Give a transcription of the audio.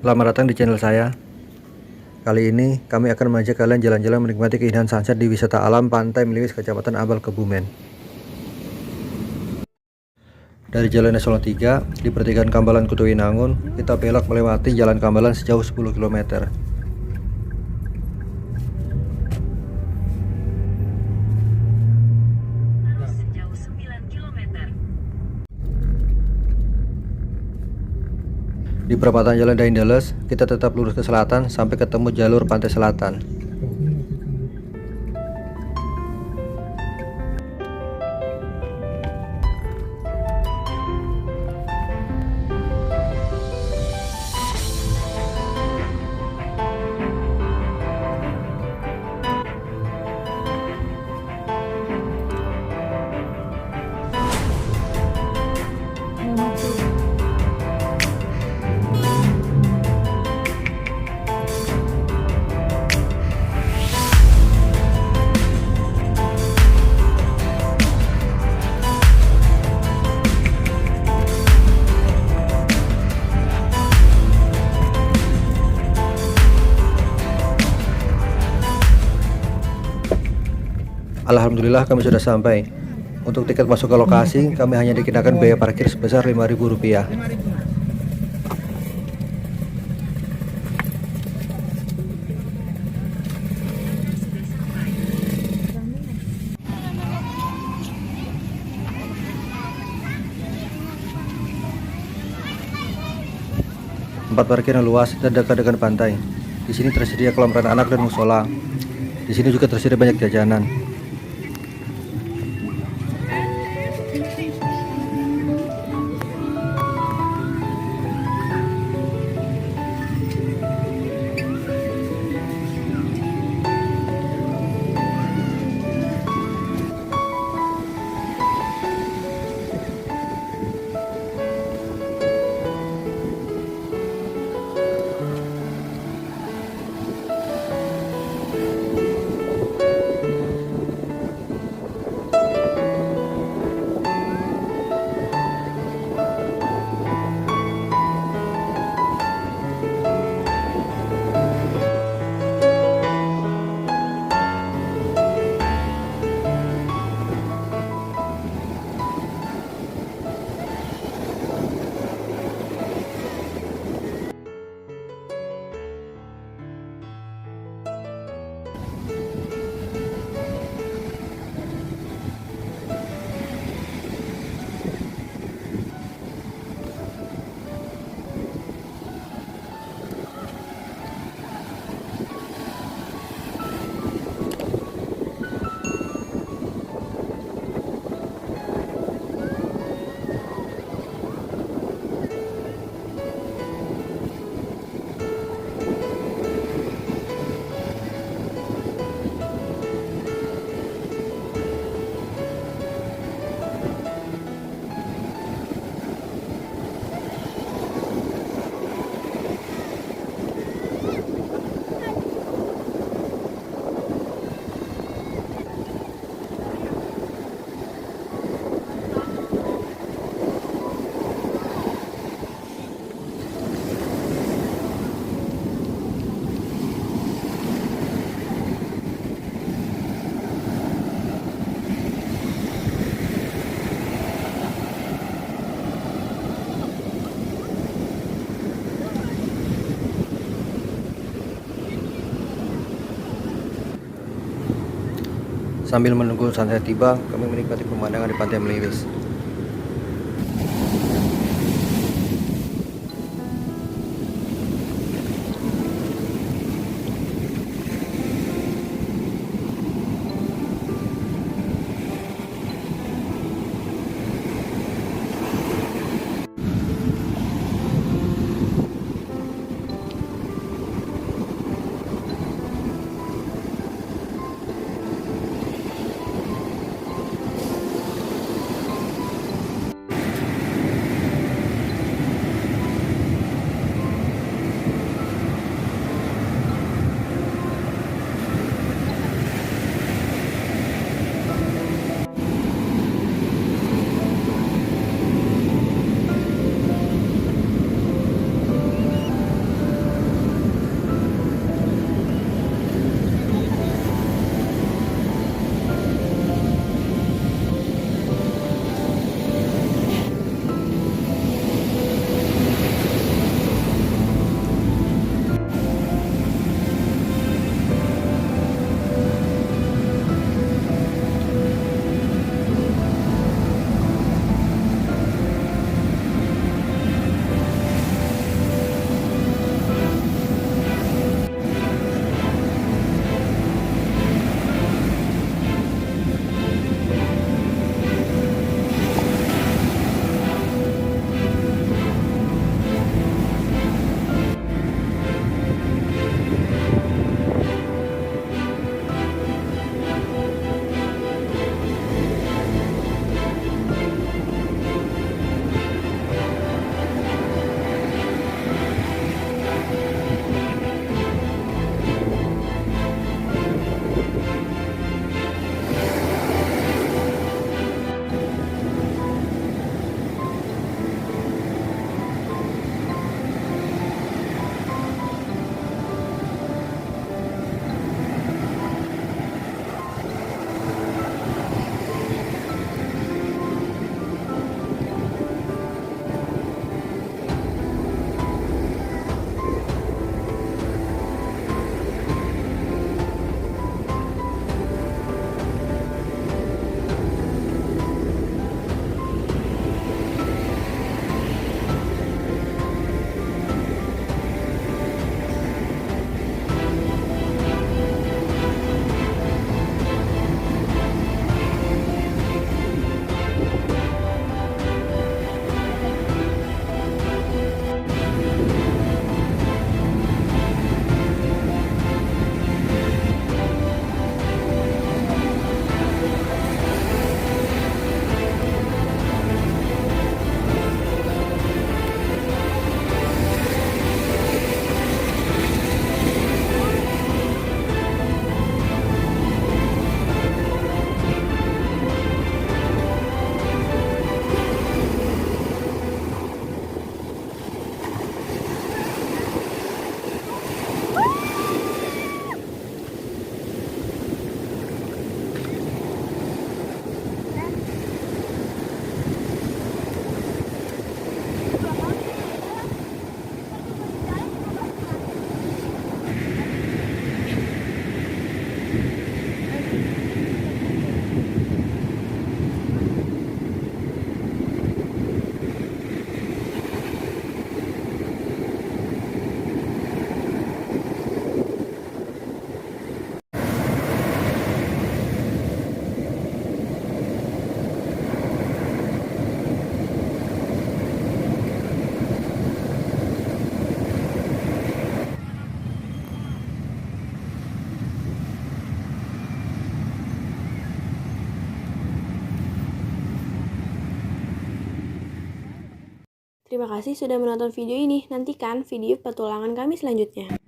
Selamat datang di channel saya. Kali ini kami akan mengajak kalian jalan-jalan menikmati keindahan sunset di wisata alam Pantai Meliwis, Kecamatan Ambal, Kebumen. Dari Jalan Nasional 3 di pertigaan Kambalan Kutuwinangun, kita belok melewati Jalan Kambalan sejauh 10 km. Di perempatan Jalan Daindeles, kita tetap lurus ke selatan sampai ketemu jalur pantai selatan. Alhamdulillah kami sudah sampai. Untuk tiket masuk ke lokasi, kami hanya dikenakan biaya parkir sebesar Rp5.000. Tempat parkir yang luas dan dekat dengan pantai. Di sini tersedia kolam renang anak dan musola. Di sini juga tersedia banyak jajanan. Sambil menunggu sunset tiba, kami menikmati pemandangan di Pantai Meliwis. Terima kasih sudah menonton video ini. Nantikan video petualangan kami selanjutnya.